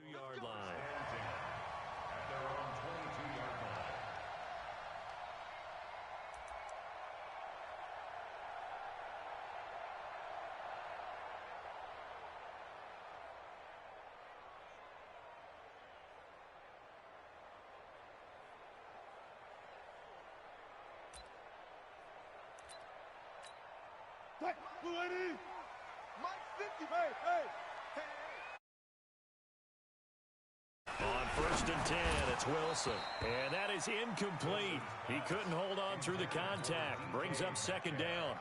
22-yard line. At their own 22-yard line. On 1st and 10, it's Wilson. And that is incomplete. He couldn't hold on through the contact. Brings up 2nd down.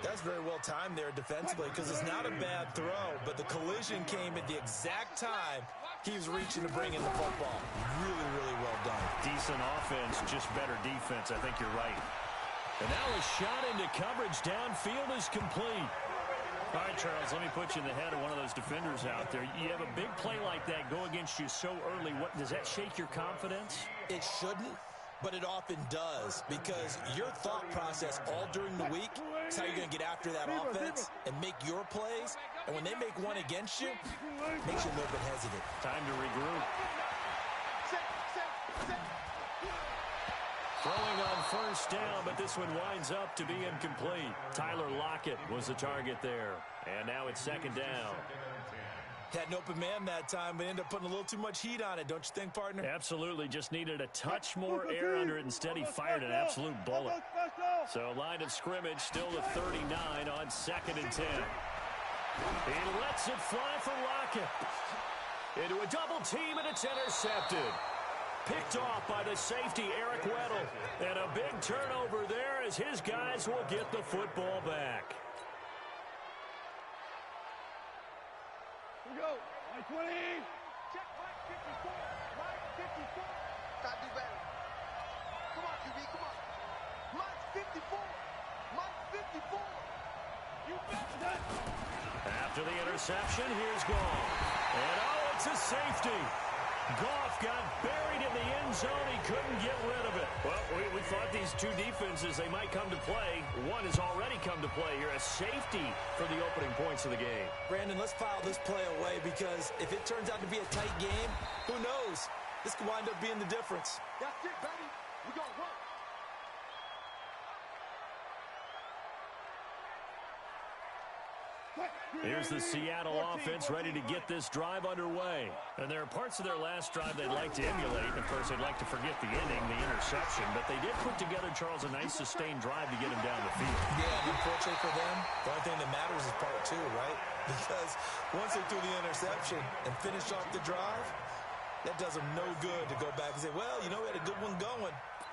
That's very well timed there defensively because it's not a bad throw, but the collision came at the exact time he was reaching to bring in the football. Really, really well done. Decent offense, just better defense. I think you're right. And now a shot into coverage downfield is complete. All right, Charles, let me put you in the head of one of those defenders out there. You have a big play like that go against you so early. What does that shake your confidence? It shouldn't, but it often does because your thought process all during the week is how you're going to get after that offense and make your plays. And when they make one against you, it makes you a little bit hesitant. Time to regroup. Throwing on 1st down, but this one winds up to be incomplete. Tyler Lockett was the target there. And now it's 2nd down. Had an open man that time, but ended up putting a little too much heat on it, don't you think, partner? Absolutely. Just needed a touch more air under it. Instead, he fired an absolute bullet. So line of scrimmage still to 39 on 2nd and 10. He lets it fly for Lockett. Into a double team, and it's intercepted. Picked off by the safety, Eric Weddle. And a big turnover there as his guys will get the football back. Here we go. Line 20. Check line 54. Line 54. Gotta do better. Come on, QB. Come on. Line 54. Line 54. You got that. After the interception, here's Goff. And oh, it's a safety. Goff got buried in the end zone. He couldn't get rid of it. Well, we thought these two defenses, they might come to play. One has already come to play here. A safety for the opening points of the game. Brandon, let's file this play away because if it turns out to be a tight game, who knows? This could wind up being the difference. That's it, baby. We're going to work. Here's the Seattle offense ready to get this drive underway. And there are parts of their last drive they'd like to emulate. Of course, they'd like to forget the ending, the interception. But they did put together, Charles, a nice sustained drive to get him down the field. Yeah, and unfortunately for them, the only thing that matters is part 2, right? Because once they threw the interception and finished off the drive, that does them no good to go back and say, well, you know, we had a good one going.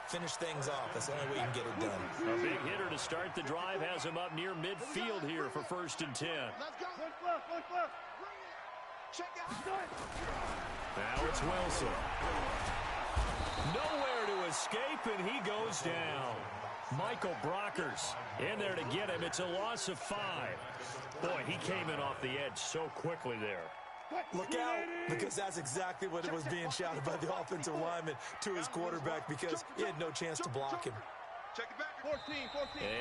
Finish things off. That's the only way you can get it done. A big hitter to start the drive has him up near midfield here for 1st and 10. Let's go. Look left. Check out. Now it's Wilson. Nowhere to escape, and he goes down. Michael Brockers in there to get him. It's a loss of 5. Boy, he came in off the edge so quickly there. Look out, because that's exactly what it was being shouted by the offensive lineman to his quarterback because he had no chance to block him. Check it back. 14.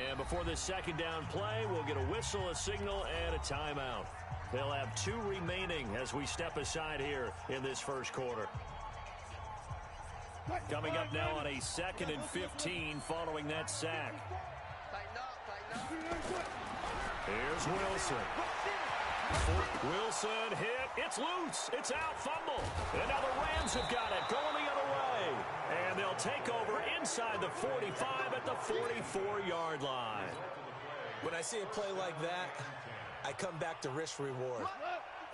And before this 2nd down play, we'll get a whistle, a signal, and a timeout. They'll have 2 remaining as we step aside here in this 1st quarter. Coming up now on a 2nd and 15 following that sack. Tighten up. Here's Wilson. Wilson hit. It's loose. It's out. Fumble. And now the Rams have got it. Going the other way. And they'll take over inside the 45 at the 44-yard line. When I see a play like that, I come back to risk-reward.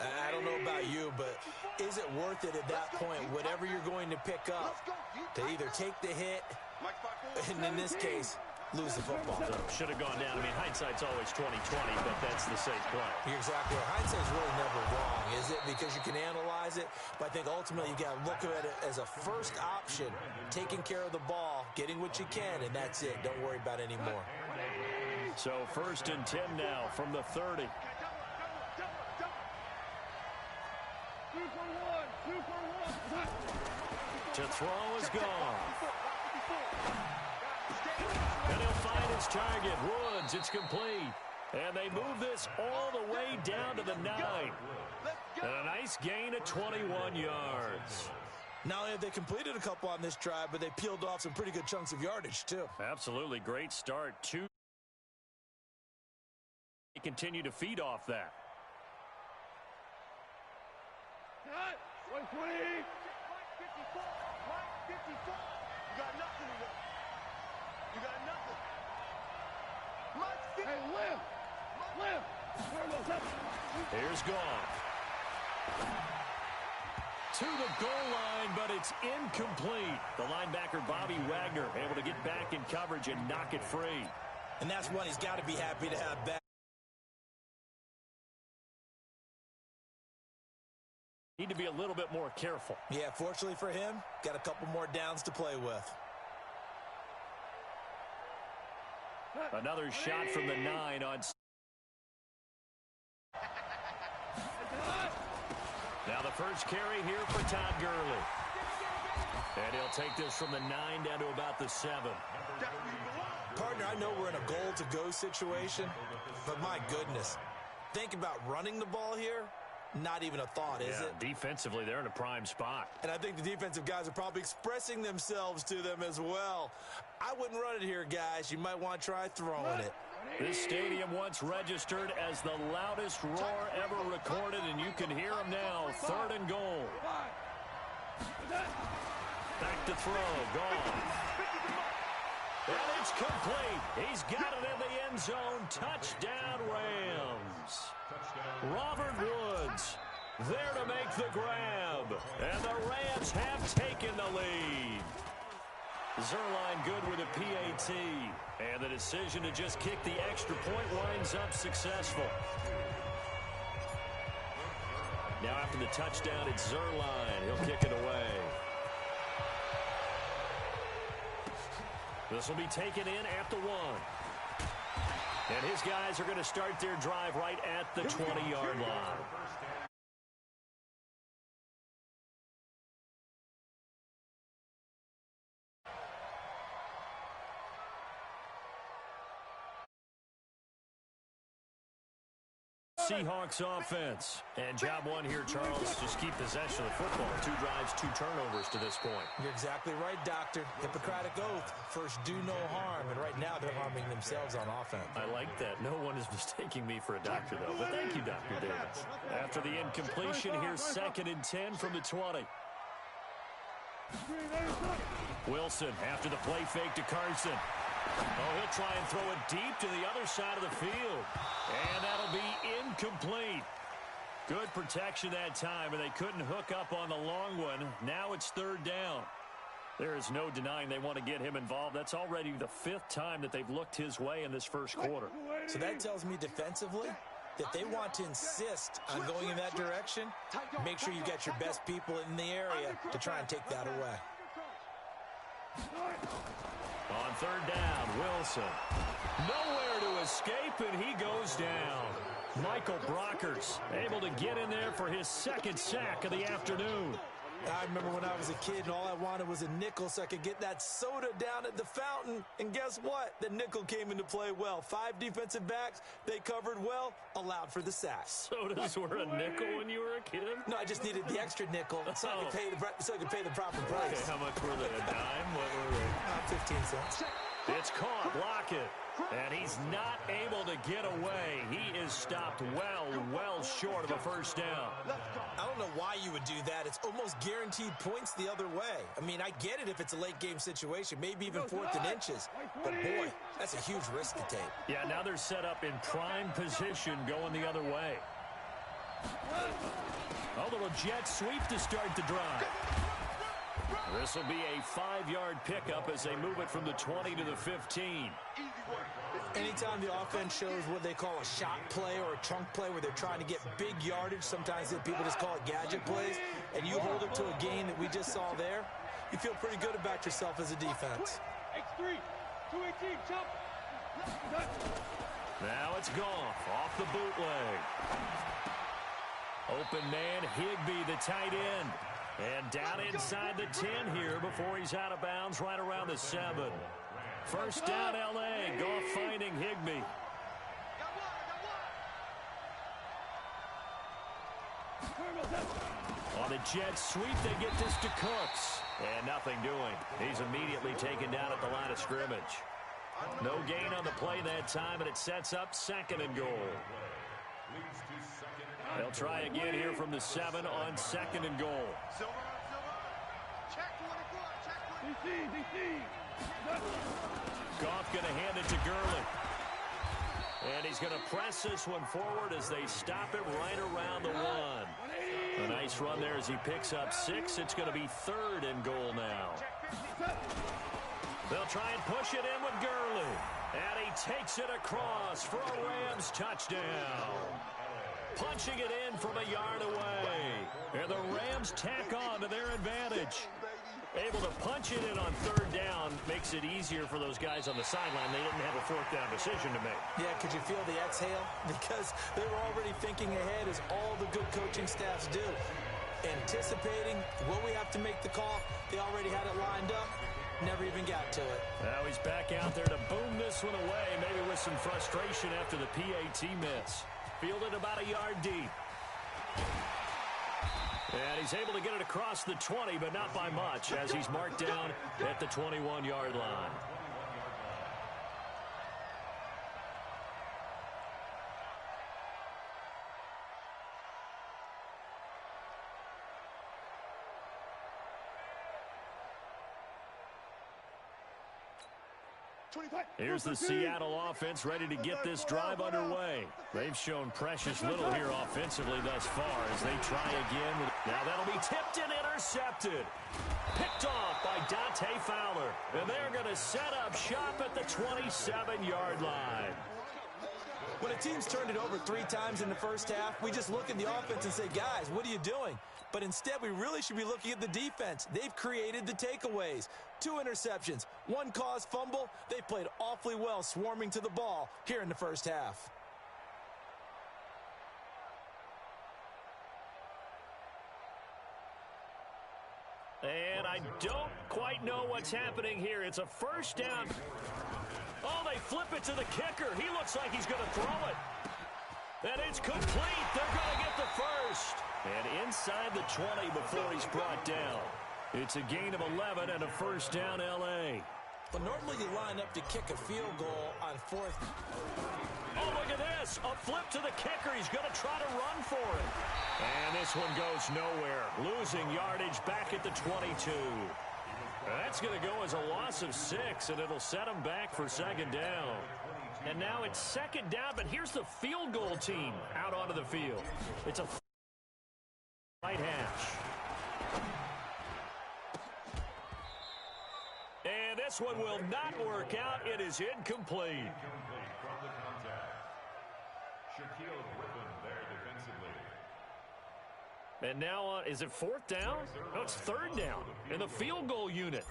I don't know about you, but is it worth it at that point, whatever you're going to pick up, to either take the hit, and in this case, lose the football? So should have gone down. I mean, hindsight's always 20/20, but that's the safe play. You're exactly right. Hindsight's really never wrong, is it? Because you can analyze it, but I think ultimately you got to look at it as a first option, taking care of the ball, getting what you can, and that's it. Don't worry about any more. So 1st and 10 now from the 30. 2 for 1. 2 for 1. To throw is gone. And he'll find his target. Woods, it's complete. And they move this all the way down to the 9. And a nice gain of 21 yards. Not only have they completed a couple on this drive, but they peeled off some pretty good chunks of yardage, too. Absolutely great start. They continue to feed off that. 120. 54. You got nothing to work. You got nothing. Hey, Lim. Here's Goff. To the goal line, but it's incomplete. The linebacker, Bobby Wagner, able to get back in coverage and knock it free. And that's one he's got to be happy to have back. Need to be a little bit more careful. Yeah, fortunately for him, got a couple more downs to play with. Another shot from the 9 on. Now the first carry here for Todd Gurley. And he'll take this from the 9 down to about the 7. Partner, I know we're in a goal-to-go situation, but my goodness, think about running the ball here. Not even a thought, is it? Defensively, they're in a prime spot. And I think the defensive guys are probably expressing themselves to them as well. I wouldn't run it here, guys. You might want to try throwing it. This stadium once registered as the loudest roar ever recorded, and you can hear them now. 3rd and goal. Back to throw. Gone. And it's complete. He's got it in the end zone. Touchdown, Rams. Robert Woods there to make the grab. And the Rams have taken the lead. Zerline good with a PAT. And the decision to just kick the extra point winds up successful. Now after the touchdown, it's Zerline. He'll kick it away. This will be taken in at the 1. And his guys are going to start their drive right at the 20-yard line. Seahawks offense. And job one here, Charles, just keep possession of the football. 2 drives, 2 turnovers to this point. You're exactly right, Doctor. Hippocratic oath. First, do no harm. And right now, they're harming themselves on offense. I like that. No one is mistaking me for a doctor, though. But thank you, Dr. Davis. After the incompletion, here's 2nd and 10 from the 20. Wilson after the play fake to Carson. Oh, he'll try and throw it deep to the other side of the field. And that'll be incomplete. Good protection that time, and they couldn't hook up on the long one. Now it's 3rd down. There is no denying they want to get him involved. That's already the 5th time that they've looked his way in this first quarter. So that tells me defensively that they want to insist on going in that direction. Make sure you get your best people in the area to try and take that away. On 3rd down, Wilson. Nowhere to escape, and he goes down. Michael Brockers able to get in there for his 2nd sack of the afternoon. I remember when I was a kid and all I wanted was a nickel so I could get that soda down at the fountain. And guess what? The nickel came into play well. 5 defensive backs, they covered well, allowed for the sack. Sodas were a nickel when you were a kid? No, I just needed the extra nickel so I could pay the proper price. Okay, how much were they? A dime? What were they? 15 cents. It's caught. Block it. And he's not able to get away. He is stopped well short of a 1st down. I don't know why you would do that. It's almost guaranteed points the other way. I mean, I get it if it's a late game situation, maybe even 4th and inches. But boy, that's a huge risk to take. Yeah, now they're set up in prime position going the other way. A little jet sweep to start the drive. This will be a 5-yard pickup as they move it from the 20 to the 15. Anytime the offense shows what they call a shot play or a chunk play where they're trying to get big yardage, sometimes people just call it gadget plays, and you hold it to a gain that we just saw there, you feel pretty good about yourself as a defense. X3, 218, jump. Now it's Goff off the bootleg. Open man, Higbee, the tight end. And down inside the 10 here before he's out of bounds right around the 7. 1st down, L.A. Goff finding Higbee. the Jets sweep. They get this to Cooks. And nothing doing. He's immediately taken down at the line of scrimmage. No gain on the play that time, and it sets up 2nd and goal. They'll try again here from the 7 on 2nd and goal. Goff going to hand it to Gurley. And he's going to press this one forward as they stop it right around the 1. A nice run there as he picks up 6. It's going to be 3rd and goal now. They'll try and push it in with Gurley. And he takes it across for a Rams touchdown. Punching it in from a yard away. And the Rams tack on to their advantage. Able to punch it in on 3rd down makes it easier for those guys on the sideline. They didn't have a 4th down decision to make. Yeah, could you feel the exhale? Because they were already thinking ahead, as all the good coaching staffs do. Anticipating, will we have to make the call? They already had it lined up. Never even got to it. Now he's back out there to boom this one away, maybe with some frustration after the PAT miss. Fielded about a yard deep. And he's able to get it across the 20, but not by much, as he's marked down at the 21-yard line. Here's the Seattle offense ready to get this drive underway. They've shown precious little here offensively thus far as they try again. Now that'll be tipped and intercepted. Picked off by Dante Fowler. And they're going to set up shop at the 27-yard line. When a team's turned it over 3 times in the first half, we just look at the offense and say, guys, what are you doing? But instead, we really should be looking at the defense. They've created the takeaways. 2 interceptions, 1 caused fumble. They played awfully well swarming to the ball here in the first half. And I don't quite know what's happening here. It's a 1st down. Oh, they flip it to the kicker. He looks like he's going to throw it. And it's complete. They're going to get the 1st. And inside the 20 before he's brought down. It's a gain of 11 and a 1st down, L.A. But normally you line up to kick a field goal on 4th. Oh, look at this. A flip to the kicker. He's going to try to run for it. And this one goes nowhere. Losing yardage back at the 22. That's going to go as a loss of 6, and it'll set him back for 2nd down. And now it's 2nd down, but here's the field goal team out onto the field. It's a right hash. And this one will not work out. It is incomplete. Incomplete from the contact. Shaquille Griffin there defensively. And now, is it 4th down? No, it's 3rd down in the field goal unit.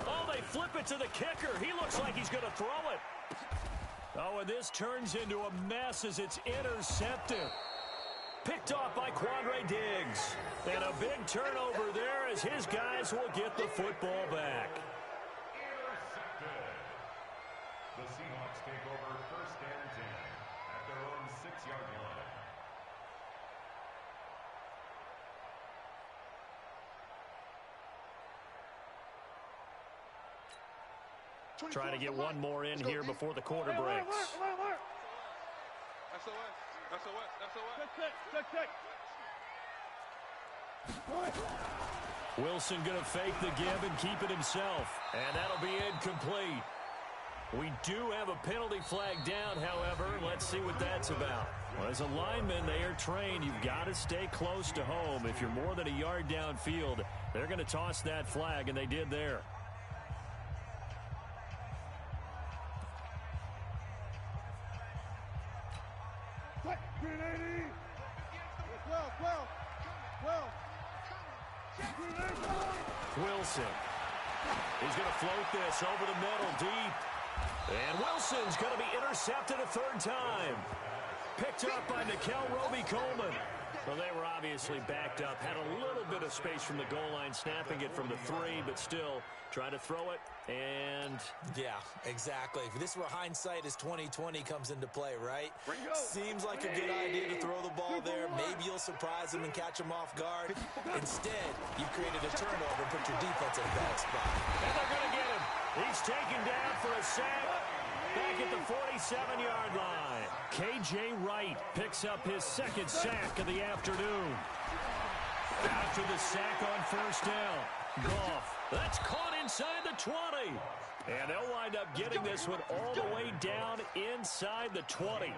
Oh, they flip it to the kicker. He looks like he's going to throw it. Oh, and this turns into a mess as it's intercepted. Picked off by Quandre Diggs. And a big turnover there as his guys will get the football back. Intercepted. The Seahawks take over 1st and 10 at their own 6-yard line. Try to get one more in here before the quarter breaks. Wilson going to fake the give and keep it himself. And that'll be incomplete. We do have a penalty flag down, however. Let's see what that's about. Well, as a lineman, they are trained. You've got to stay close to home. If you're more than a yard downfield, they're going to toss that flag, and they did there. Wilson. He's going to float this over the middle deep. And Wilson's going to be intercepted a 3rd time. Picked up by Nikel Roby-Coleman. Well, they were obviously backed up, had a little bit of space from the goal line, snapping it from the 3, but still trying to throw it, and... Yeah, exactly. This is where hindsight is 20/20 comes into play, right? Seems like a good idea to throw the ball there. Maybe you'll surprise them and catch them off guard. Instead, you've created a turnover and put your defense in a bad spot. And they're going to get him. He's taken down for a sack. Back at the 47-yard line. K.J. Wright picks up his second sack of the afternoon. After the sack on first down, Goff, that's caught inside the 20. And they'll wind up getting this one all the way down inside the 20.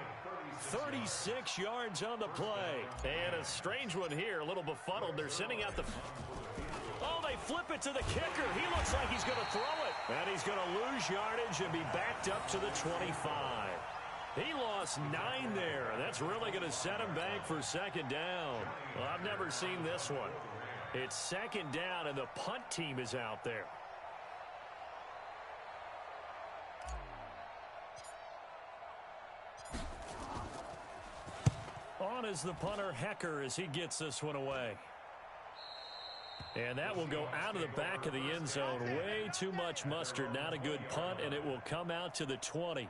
36 yards on the play. And a strange one here, a little befuddled. They're sending out the... Oh, they flip it to the kicker. He looks like he's going to throw it. And he's going to lose yardage and be backed up to the 25. He lost 9 there. That's really going to set him back for second down. Well, I've never seen this one. It's second down, and the punt team is out there. On is the punter, Hecker, as he gets this one away. And that will go out of the back of the end zone. Way too much mustard. Not a good punt, and it will come out to the 20.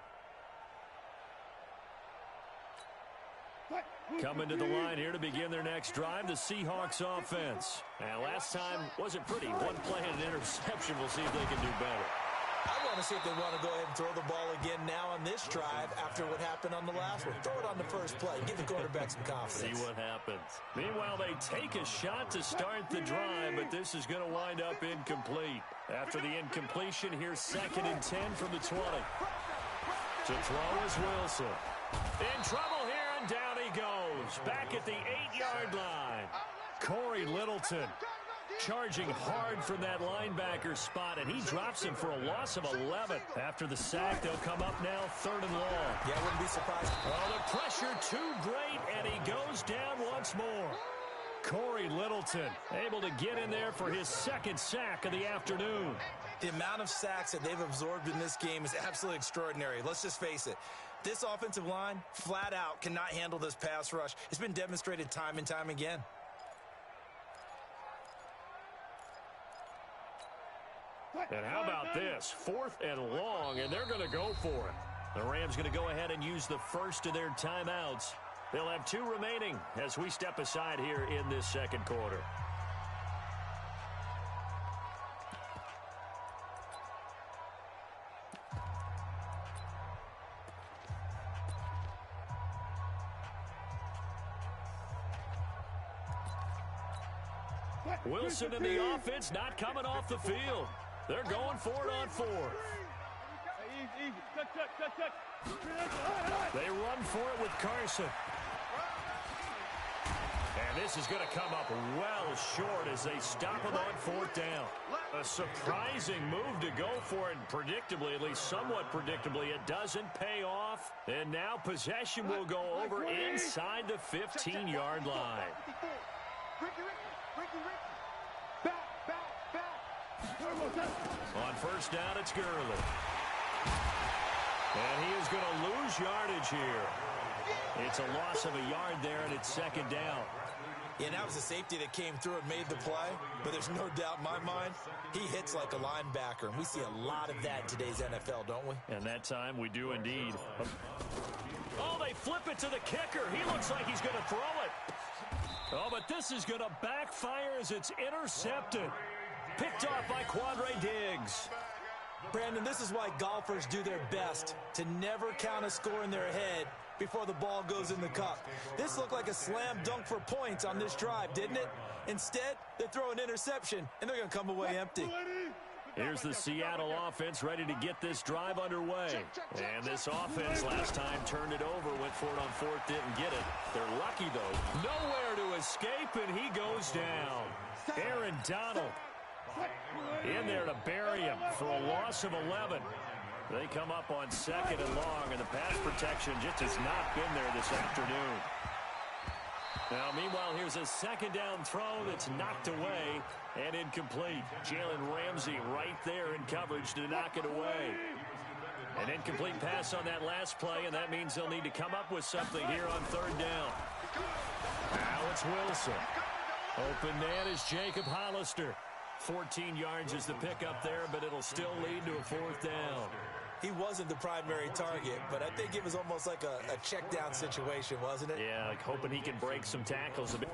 Coming to the line here to begin their next drive, the Seahawks offense. And last time wasn't pretty. One play and an interception. We'll see if they can do better. I want to see if they want to go ahead and throw the ball again now on this drive after what happened on the last one. Throw it on the first play. Give the quarterback some confidence. See what happens. Meanwhile, they take a shot to start the drive, but this is going to wind up incomplete. After the incompletion, here's 2nd and 10 from the 20. To throw is Wilson. In trouble here, and down he goes. Back at the 8-yard line. Corey Littleton charging hard from that linebacker spot, and he drops him for a loss of 11. After the sack, they'll come up now 3rd and long. Yeah, I wouldn't be surprised. Oh, the pressure too great, and he goes down once more. Corey Littleton able to get in there for his 2nd sack of the afternoon. The amount of sacks that they've absorbed in this game is absolutely extraordinary. Let's just face it. This offensive line, flat out, cannot handle this pass rush. It's been demonstrated time and time again. And how about this? 4th and long, and they're going to go for it. The Rams going to go ahead and use the first of their timeouts. They'll have 2 remaining as we step aside here in this second quarter. Wilson and the offense not coming off the field. They're going for it on 4th. They run for it with Carson. And this is going to come up well short as they stop him on 4th down. A surprising move to go for it, and predictably, at least somewhat predictably, it doesn't pay off. And now possession will go over inside the 15-yard line. On first down, it's Gurley. And he is going to lose yardage here. It's a loss of a yard there, and it's 2nd down. Yeah, that was a safety that came through and made the play, but there's no doubt in my mind, he hits like a linebacker, and we see a lot of that in today's NFL, don't we? And that time we do indeed. Oh, they flip it to the kicker. He looks like he's going to throw it. Oh, but this is going to backfire as it's intercepted. Picked off by Quandre Diggs. Brandon, this is why golfers do their best to never count a score in their head before the ball goes in the cup. This looked like a slam dunk for points on this drive, didn't it? Instead, they throw an interception, and they're going to come away empty. Here's the Seattle offense ready to get this drive underway. And this offense last time turned it over, went for it on 4th, didn't get it. They're lucky, though. Nowhere to escape, and he goes down. Aaron Donald in there to bury him for a loss of 11. They come up on 2nd and long, and the pass protection just has not been there this afternoon. Now, meanwhile, here's a 2nd down throw that's knocked away and incomplete. Jalen Ramsey right there in coverage to knock it away. An incomplete pass on that last play, and that means they'll need to come up with something here on 3rd down. Now it's Wilson. Open man is Jacob Hollister. 14 yards is the pickup there, but it'll still lead to a fourth down. He wasn't the primary target, but I think it was almost like a check down situation, wasn't it? Yeah, like hoping he can break some tackles a bit.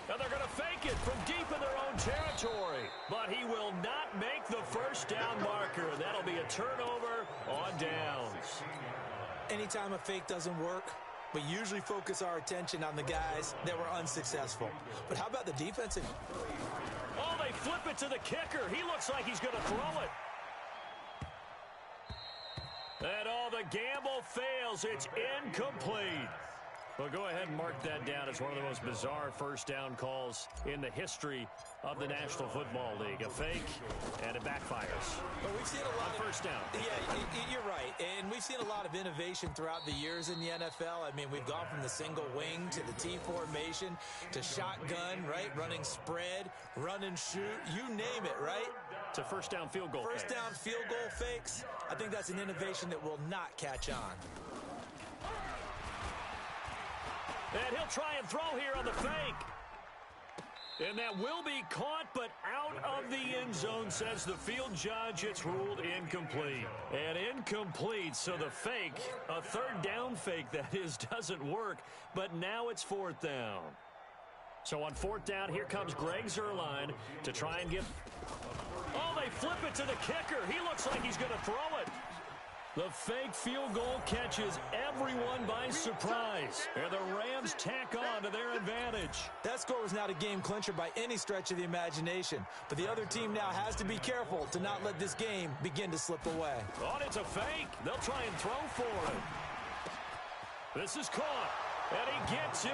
Now they're going to fake it from deep in their own territory, but he will not make the first down marker. That'll be a turnover on downs. Anytime a fake doesn't work, we usually focus our attention on the guys that were unsuccessful. But how about the defensive? Oh, they flip it to the kicker. He looks like he's going to throw it. And the gamble fails. It's incomplete. Well, go ahead and mark that down as one of the most bizarre first down calls in the history of the National Football League. A fake, and it backfires. Well, we've seen a lot of first down. Yeah, you're right. And we've seen a lot of innovation throughout the years in the NFL. I mean, we've gone from the single wing to the T formation to shotgun, right? Running spread, run and shoot, you name it, right? To first down field goal First fakes. down field goal fakes. I think that's an innovation that will not catch on. And he'll try and throw here on the fake. And that will be caught, but out of the end zone, says the field judge. It's ruled incomplete. And incomplete, so the fake, a third down fake that is, doesn't work. But now it's fourth down. So on fourth down, here comes Greg Zuerlein to try and get... Oh, they flip it to the kicker. He looks like he's going to throw it. The fake field goal catches everyone by surprise. And the Rams tack on to their advantage. That score was not a game clincher by any stretch of the imagination. But the other team now has to be careful to not let this game begin to slip away. Oh, it's a fake. They'll try and throw for it. This is caught. And he gets in.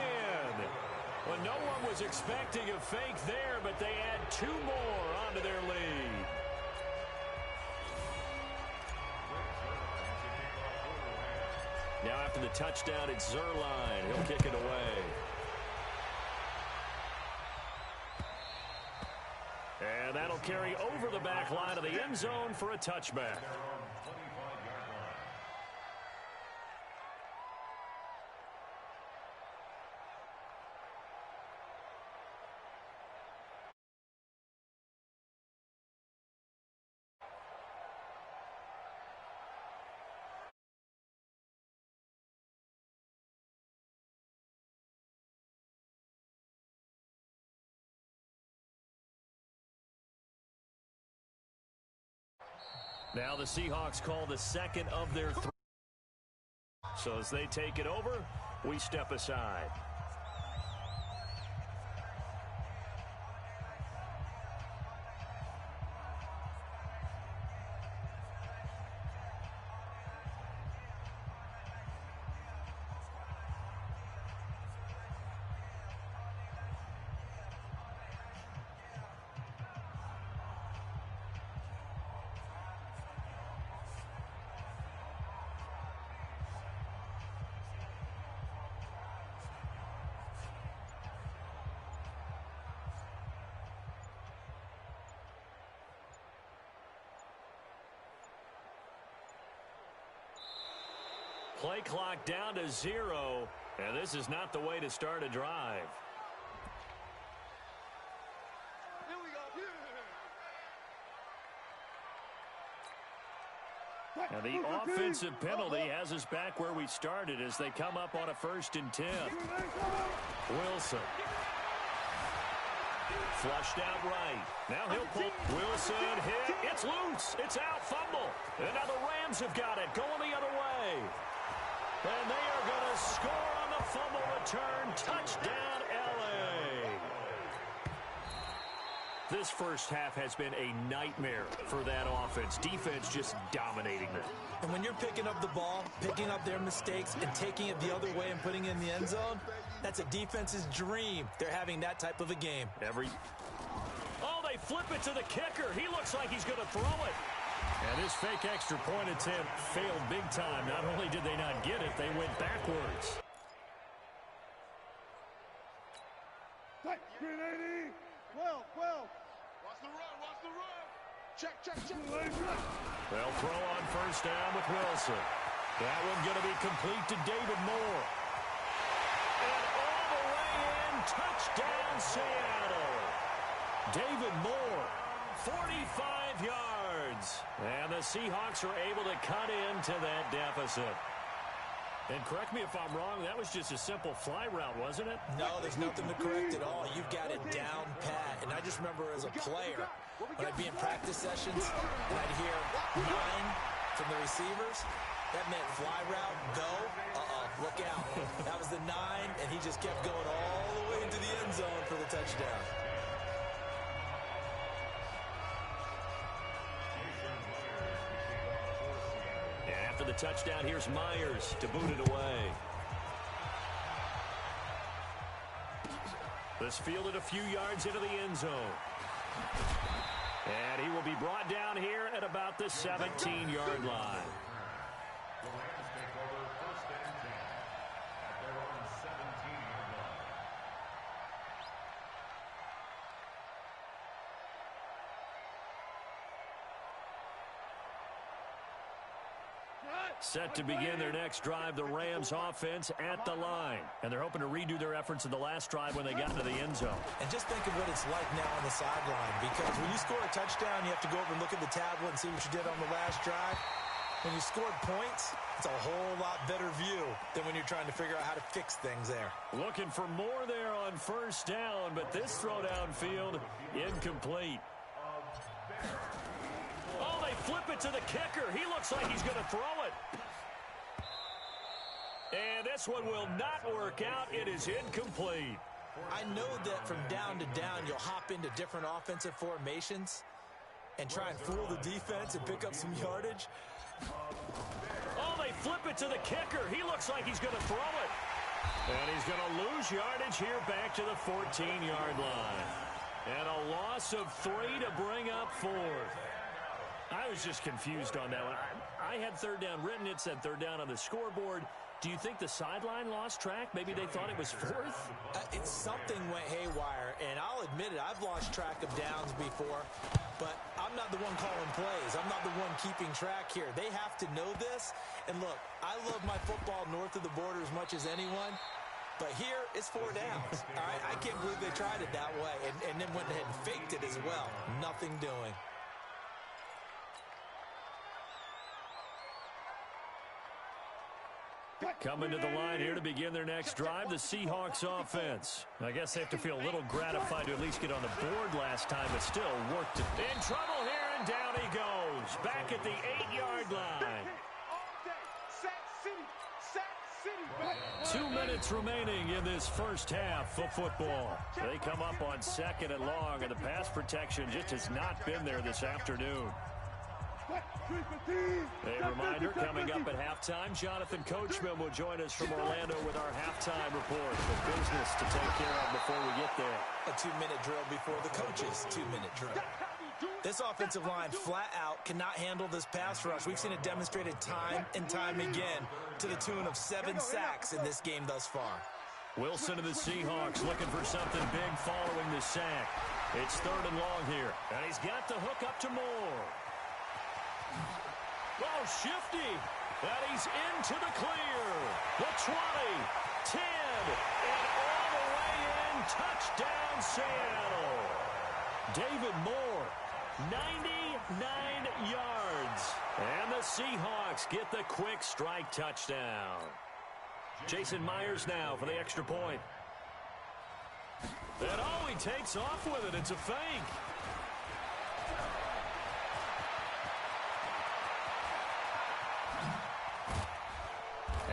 Well, no one was expecting a fake there, but they add two more onto their lead. Now after the touchdown, it's Zuerlein. He'll kick it away. And that'll carry over the back line of the end zone for a touchback. Now the Seahawks call the second of their three. So as they take it over, we step aside. Play clock down to 0, and this is not the way to start a drive. Here we go. And the offensive penalty has us back where we started as they come up on a 1st and 10. Wilson. Flushed out right. Now he'll pull. Wilson hit. It's loose. It's out. Fumble. And now the Rams have got it. Going the other way. And they are going to score on the fumble return. Touchdown, L.A. This first half has been a nightmare for that offense. Defense just dominating them. And when you're picking up the ball, picking up their mistakes, and taking it the other way and putting it in the end zone, that's a defense's dream. They're having that type of a game. Oh, they flip it to the kicker. He looks like he's going to throw it. And this fake extra point attempt failed big time. Not only did they not get it, they went backwards. Green 80. 12. Watch the run. Check. They'll throw on first down with Wilson. That one going to be complete to David Moore. And touchdown, Seattle. David Moore, 45 yards. And the Seahawks are able to cut into that deficit. And correct me if I'm wrong, that was just a simple fly route, wasn't it? No, there's nothing to correct at all. You've got it down pat. And I just remember as a player, when I'd be in practice sessions, and I'd hear 9 from the receivers, that meant fly route, go, look out. That was the 9, and he just kept going all the way into the end zone for the touchdown. After the touchdown, here's Myers to boot it away. This fielded a few yards into the end zone. And he will be brought down here at about the 17-yard line. The Rams take over first and 10 at their own 17-yard line. Set to begin their next drive, the Rams offense at the line. And they're hoping to redo their efforts in the last drive when they got into the end zone. And just think of what it's like now on the sideline, because when you score a touchdown, you have to go over and look at the tablet and see what you did on the last drive. When you scored points, it's a whole lot better view than when you're trying to figure out how to fix things there. Looking for more there on first down, but this throw downfield incomplete. Oh, they flip it to the kicker. He looks like he's going to throw it. And this one will not work out. It is incomplete. I know that from down to down, you'll hop into different offensive formations and try and fool the defense and pick up some yardage. Oh, they flip it to the kicker. He looks like he's going to throw it. And he's going to lose yardage here back to the 14-yard line. And a loss of 3 to bring up 4. I was just confused on that one. I had third down written. It said third down on the scoreboard. Do you think the sideline lost track? Maybe they thought it was 4th? It's something went haywire, and I'll admit it, I've lost track of downs before, but I'm not the one calling plays. I'm not the one keeping track here. They have to know this. And look, I love my football north of the border as much as anyone, but here it's 4 downs. All right, I can't believe they tried it that way and then went ahead and faked it as well. Nothing doing. Coming to the line here to begin their next drive, the Seahawks offense. I guess they have to feel a little gratified to at least get on the board last time, but still work to... In trouble here, and down he goes. Back at the 8-yard line. 2 minutes remaining in this first half of football. They come up on 2nd and long, and the pass protection just has not been there this afternoon. A reminder, coming up at halftime, Jonathan Coachman will join us from Orlando with our halftime report. The business to take care of before we get there. A 2-minute drill before the coach's 2-minute drill. This offensive line flat out cannot handle this pass rush. We've seen it demonstrated time and time again to the tune of 7 sacks in this game thus far. Wilson and the Seahawks looking for something big following the sack. It's 3rd and long here. And he's got the hook up to Moore. Oh, shifty. And he's into the clear. The 20, 10, and all the way in. Touchdown, Seattle. David Moore, 99 yards. And the Seahawks get the quick strike touchdown. Jason Myers now for the extra point. And oh, he takes off with it. It's a fake.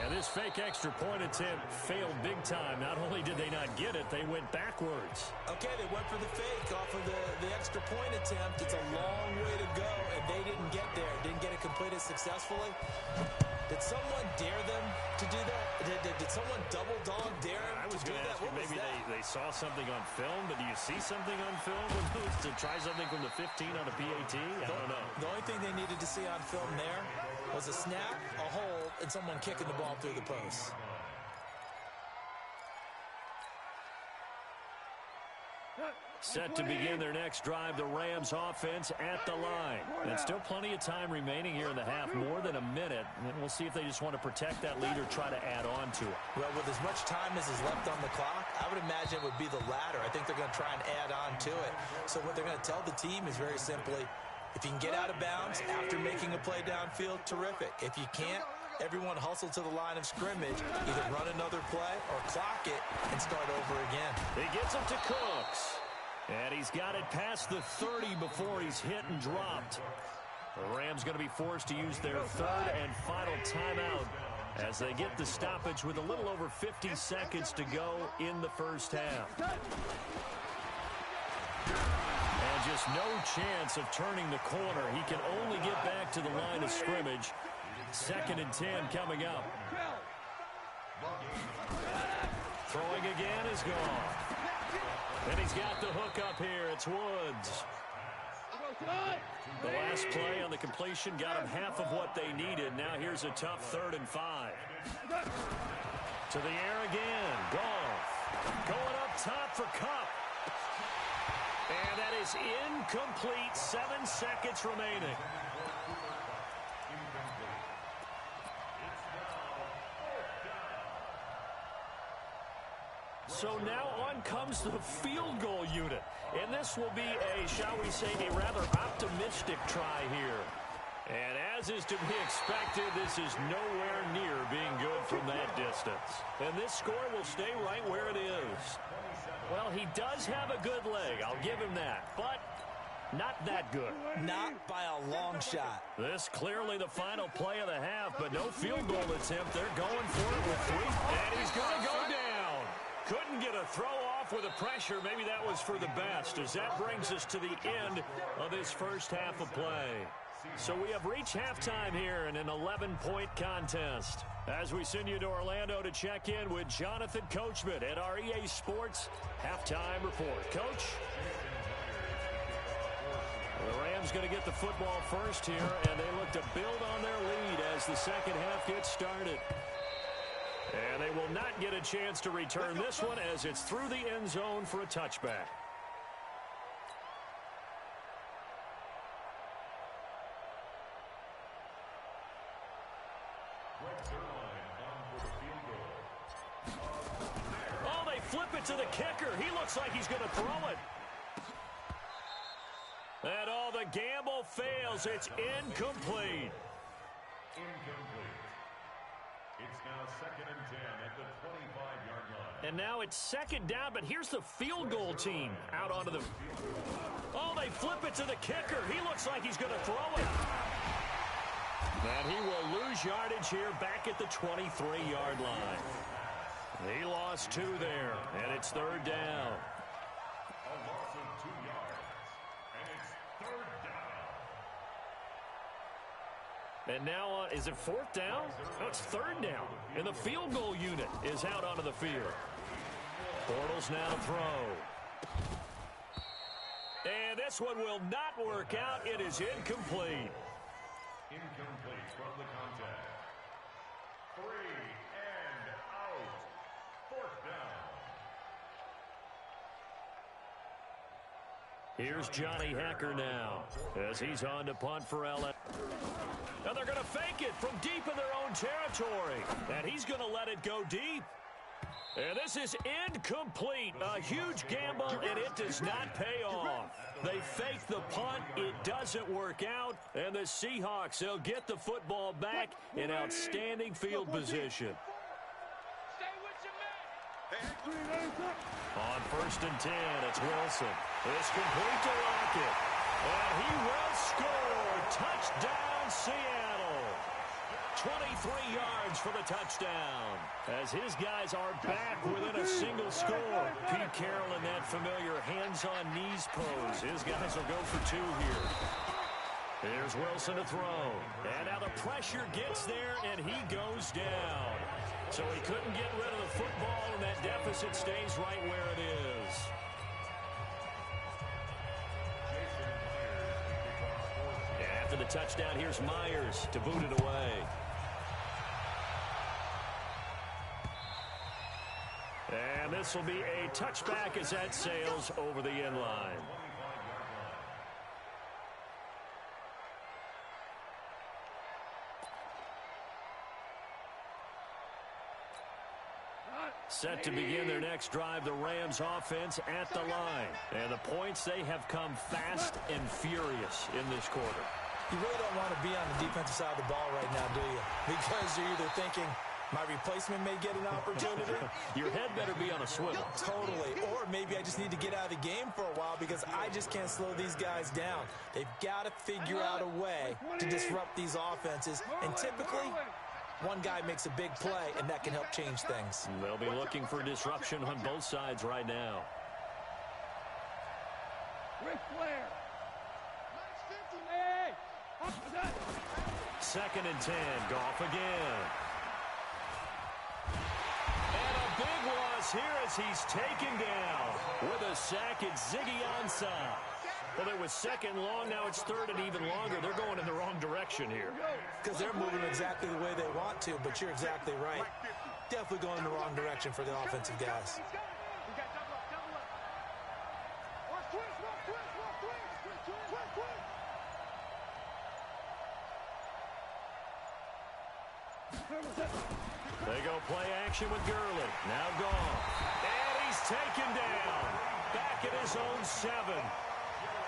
And this fake extra point attempt failed big time. Not only did they not get it, they went backwards. Okay, they went for the fake off of the extra point attempt. It's a long way to go, and they didn't get there. Didn't get it completed successfully. Did someone dare them to do that? Did someone double dog dare them I was to do going to that? ask you, maybe they saw something on film, but do you see something on film to try something from the 15 on a PAT? I don't know. The only thing they needed to see on film there was a snap, a hold, and someone kicking the ball through the post. Set to begin their next drive, the Rams offense at the line. And still plenty of time remaining here in the half, more than a minute. We'll see if they just want to protect that lead or try to add on to it. Well, with as much time as is left on the clock, I would imagine it would be the latter. I think they're going to try and add on to it. So what they're going to tell the team is very simply, if you can get out of bounds after making a play downfield, terrific. If you can't, everyone hustle to the line of scrimmage, either run another play or clock it and start over again. He gets it to Cooks. And he's got it past the 30 before he's hit and dropped. The Rams going to be forced to use their third and final timeout as they get the stoppage with a little over 50 seconds to go in the first half. And just no chance of turning the corner. He can only get back to the line of scrimmage. 2nd and 10 coming up. Throwing again is gone. And he's got the hook up here. It's Woods. The last play on the completion got him half of what they needed. Now here's a tough 3rd and 5. To the air again. Goff. Going up top for Kupp. And that is incomplete. 7 seconds remaining. So now on comes the field goal unit. And this will be a, shall we say, a rather optimistic try here. And as is to be expected, this is nowhere near being good from that distance. And this score will stay right where it is. Well, he does have a good leg. I'll give him that. But not that good. Not by a long shot. This clearly the final play of the half, but no field goal attempt. They're going for it with 3. And he's going to go down. Couldn't get a throw off with the pressure. Maybe that was for the best, as that brings us to the end of this first half of play. So we have reached halftime here in an 11-point contest. As we send you to Orlando to check in with Jonathan Coachman at our EA Sports Halftime Report. Coach? The Rams going to get the football first here, and they look to build on their lead as the second half gets started. And they will not get a chance to return this one as it's through the end zone for a touchback. Oh, they flip it to the kicker. He looks like he's going to throw it. And all the gamble fails. It's incomplete. It's now 2nd and 10 at the 25-yard line. And now it's 2nd down, but here's the field goal team out onto the... Oh, they flip it to the kicker. He looks like he's going to throw it. And he will lose yardage here back at the 23-yard line. He lost 2 there, and it's 3rd down. A loss of 2 yards, and it's 3rd down. And now, is it 4th down? No, it's 3rd down. And the field goal unit is out onto the field. Bortles now to throw. And this one will not work out. It is incomplete. Incomplete from the contact. 3 and out. 4th down. Here's Johnny Hacker now as he's on to punt for LA. And they're going to fake it from deep in their own territory. And he's going to let it go deep. And this is incomplete. A huge gamble, and it does not pay off. They fake the punt. It doesn't work out. And the Seahawks, they'll get the football back in outstanding field position. On 1st and 10, it's Wilson. It's complete to Lockett. And he will score. Touchdown, Seattle. 23 yards for the touchdown. As his guys are back within a single score. Pete Carroll in that familiar hands-on-knees pose. His guys will go for 2 here. Here's Wilson to throw. And now the pressure gets there, and he goes down. So he couldn't get rid of the football, and that deficit stays right where it is. After the touchdown, here's Myers to boot it away. And this will be a touchback as that sails over the end line. Set to begin their next drive, the Rams offense at the line. And the points, they have come fast and furious in this quarter. You really don't want to be on the defensive side of the ball right now, do you? Because you're either thinking, my replacement may get an opportunity. Your head better be on a swivel. Totally. Or maybe I just need to get out of the game for a while because I just can't slow these guys down. They've got to figure out a way to disrupt these offenses. And typically, one guy makes a big play, and that can help change things. They'll be looking for disruption on both sides right now. Ric Flair. Second and 10. Goff again. And a big loss here as he's taken down. With a sack, it's Ziggy Ansah. Well, it was second long. Now it's third and even longer. They're going in the wrong direction here. Because they're moving exactly the way they want to, but you're exactly right. Definitely going in the wrong direction for the offensive guys. They go play action with Gurley. Now gone. And he's taken down. Back at his own 7.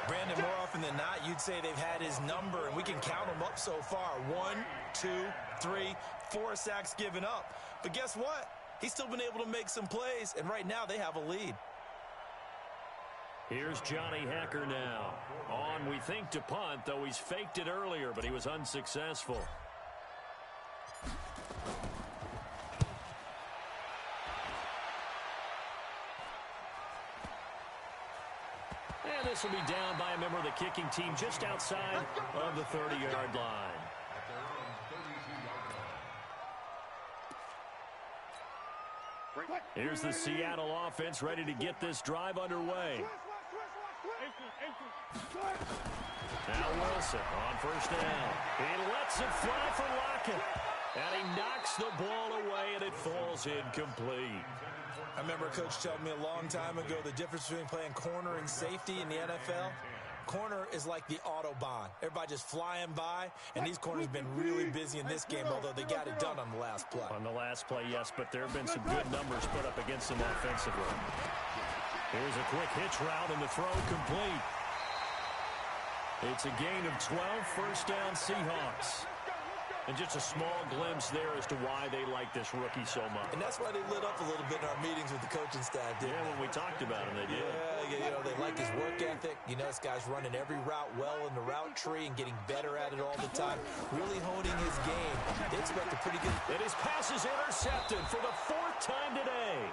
Brandon, more often than not, you'd say they've had his number, and we can count them up so far. 1, 2, 3, 4 sacks given up. But guess what? He's still been able to make some plays, and right now they have a lead. Here's Johnny Hacker now. On, we think, to punt, though he's faked it earlier, but he was unsuccessful. And this will be down by a member of the kicking team just outside of the 30-yard line. Here's the Seattle offense ready to get this drive underway. Now Wilson on first down. He lets it fly for Lockett. And he knocks the ball away, and it falls incomplete. I remember a coach telling me a long time ago the difference between playing corner and safety in the NFL. Corner is like the Autobahn. Everybody just flying by, and these corners have been really busy in this game, although they got it done on the last play. On the last play, yes, but there have been some good numbers put up against them offensively. Here's a quick hitch route, and the throw complete. It's a gain of 12, first down Seahawks. And just a small glimpse there as to why they like this rookie so much. And that's why they lit up a little bit in our meetings with the coaching staff, didn't they? When we talked about him, they did. Yeah, you know, they like his work ethic. You know, this guy's running every route well in the route tree and getting better at it all the time, really honing his game. They expect a pretty good... And his pass is intercepted for the 4th time today.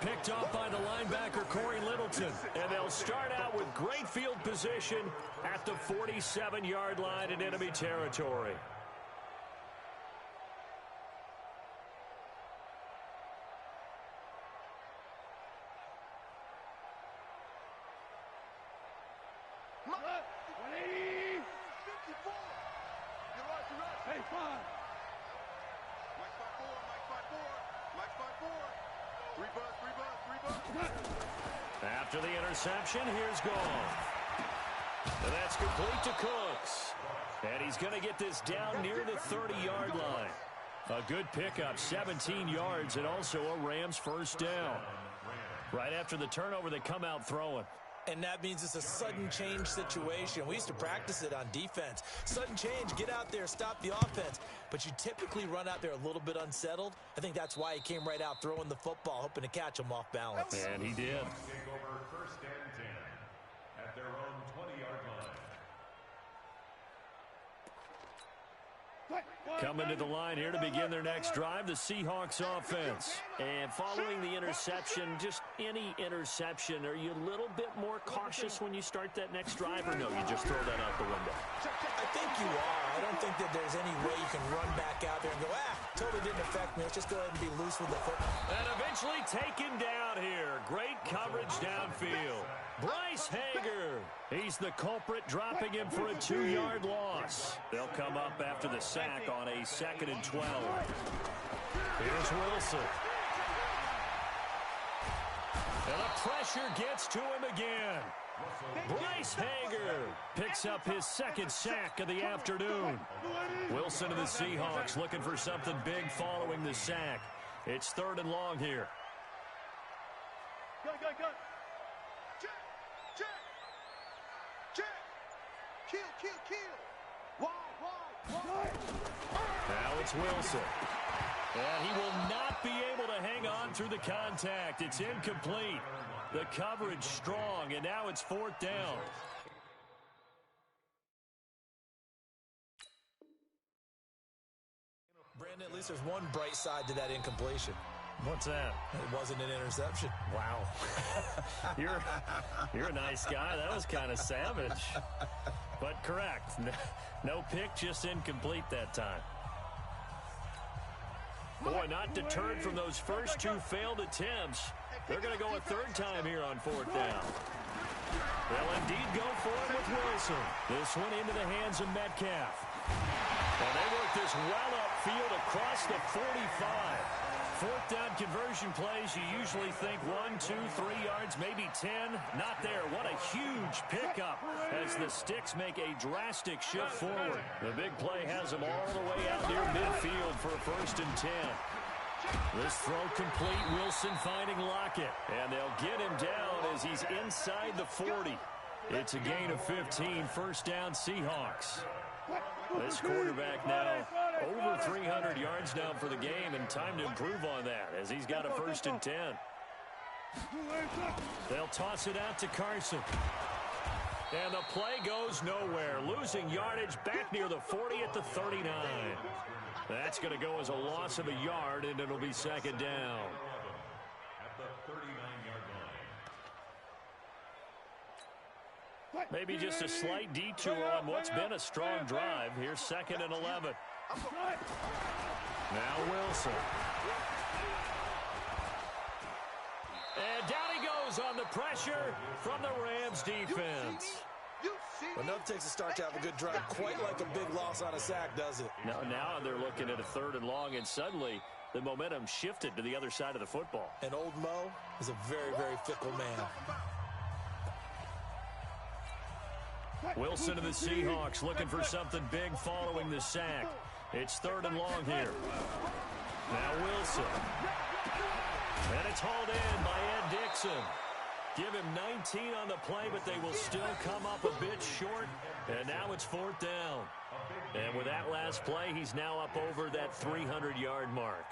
Picked off by the linebacker, Corey Littleton. And they'll start out with great field position at the 47-yard line in enemy territory. After the interception, here's Goff. And that's complete to Cooks. And he's going to get this down near the 30-yard line. A good pickup, 17 yards, and also a Rams first down. Right after the turnover, they come out throwing. And that means it's a sudden change situation. We used to practice it on defense. Sudden change, get out there, stop the offense. But you typically run out there a little bit unsettled. I think that's why he came right out throwing the football, hoping to catch him off balance. And he did. Take over first and 10 at their own 20-yard line. Coming to the line here to begin their next drive, the Seahawks offense. And following the interception, just any interception, are you a little bit more cautious when you start that next drive, or no, you just throw that out the window? I think you are. I don't think that there's any way you can run back out there and go, totally didn't affect me. Let's just go ahead and be loose with the football. And eventually taken down here. Great coverage downfield. Bryce Hager. He's the culprit, dropping him for a 2-yard loss. They'll come up after the sack on a 2nd and 12. Here's Wilson. And the pressure gets to him again. Bryce Hager picks up his 2nd sack of the afternoon. Wilson and the Seahawks looking for something big following the sack. It's 3rd and long here. Go. Check. Kill. Wide. Now it's Wilson. And he will not be able to hang on through the contact. It's incomplete. The coverage strong, and now it's 4th down. Brandon, at least there's one bright side to that incompletion. What's that? It wasn't an interception. Wow. You're a nice guy. That was kind of savage. But correct. No pick, just incomplete that time. Boy, not deterred from those first 2 failed attempts. They're going to go a 3rd time here on 4th down. They'll indeed go for it with Wilson. This one into the hands of Metcalf. And they work this well upfield across the 45. 4th down conversion plays, you usually think 1, 2, 3 yards, maybe 10. Not there. What a huge pickup as the Sticks make a drastic shift forward. The big play has them all the way out near midfield for a 1st and 10. This throw complete. Wilson finding Lockett. And they'll get him down as he's inside the 40. It's a gain of 15. 1st down Seahawks. This quarterback now over 300 yards now for the game, and time to improve on that as he's got a 1st and 10. They'll toss it out to Carson. And the play goes nowhere. Losing yardage back near the 40 at the 39. That's going to go as a loss of a yard, and it'll be 2nd down. At the 39-yard line. Maybe just a slight detour on what's been a strong drive. Here's 2nd and 11. Now Wilson. And down he goes on the pressure from the Rams defense. Enough takes a start to have a good drive. Quite like a big loss on a sack, does it? Now they're looking at a 3rd and long, and suddenly the momentum shifted to the other side of the football. And old Mo is a very, very fickle man. Wilson of the Seahawks looking for something big following the sack. It's 3rd and long here. Now Wilson. And it's hauled in by Ed Dixon. Give him 19 on the play, but they will still come up a bit short. And now it's 4th down. And with that last play, he's now up over that 300-yard mark.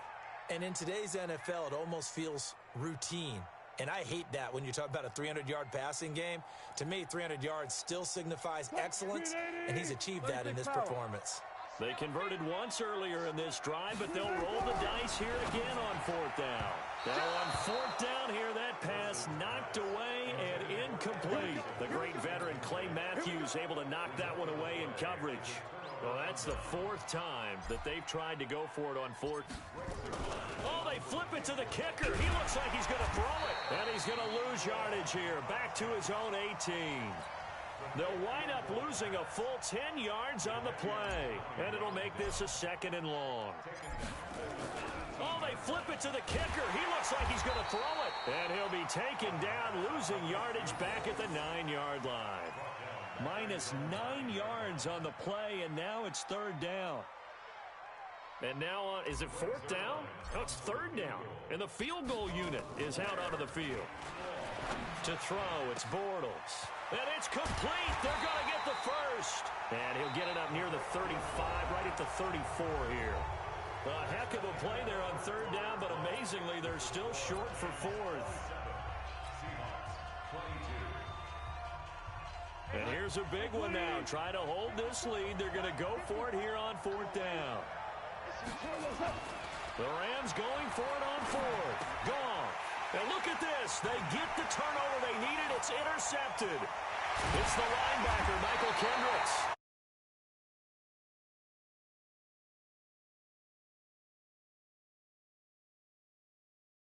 And in today's NFL, it almost feels routine. And I hate that when you talk about a 300-yard passing game. To me, 300 yards still signifies excellence, and he's achieved that in this performance. They converted once earlier in this drive, but they'll roll the dice here again on 4th down. Now on 4th down here, that pass knocked away and incomplete. The great veteran Clay Matthews able to knock that one away in coverage. Well, that's the 4th time that they've tried to go for it on 4th. Oh, they flip it to the kicker. He looks like he's going to throw it. And he's going to lose yardage here, back to his own 18. They'll wind up losing a full 10 yards on the play. And it'll make this a 2nd and long. Oh, they flip it to the kicker. He looks like he's going to throw it. And he'll be taken down, losing yardage back at the 9-yard line. Minus 9 yards on the play, and now it's 3rd down. And now, is it 4th down? No, it's 3rd down. And the field goal unit is out onto the field. To throw, it's Bortles. And it's complete. They're going to get the 1st. And he'll get it up near the 35, right at the 34 here. A heck of a play there on 3rd down, but amazingly, they're still short for 4th. And here's a big one now. Trying to hold this lead. They're going to go for it here on 4th down. The Rams going for it on 4th. Gone. And look at this. They get the turnover they needed. It's intercepted. It's the linebacker, Michael Kendricks.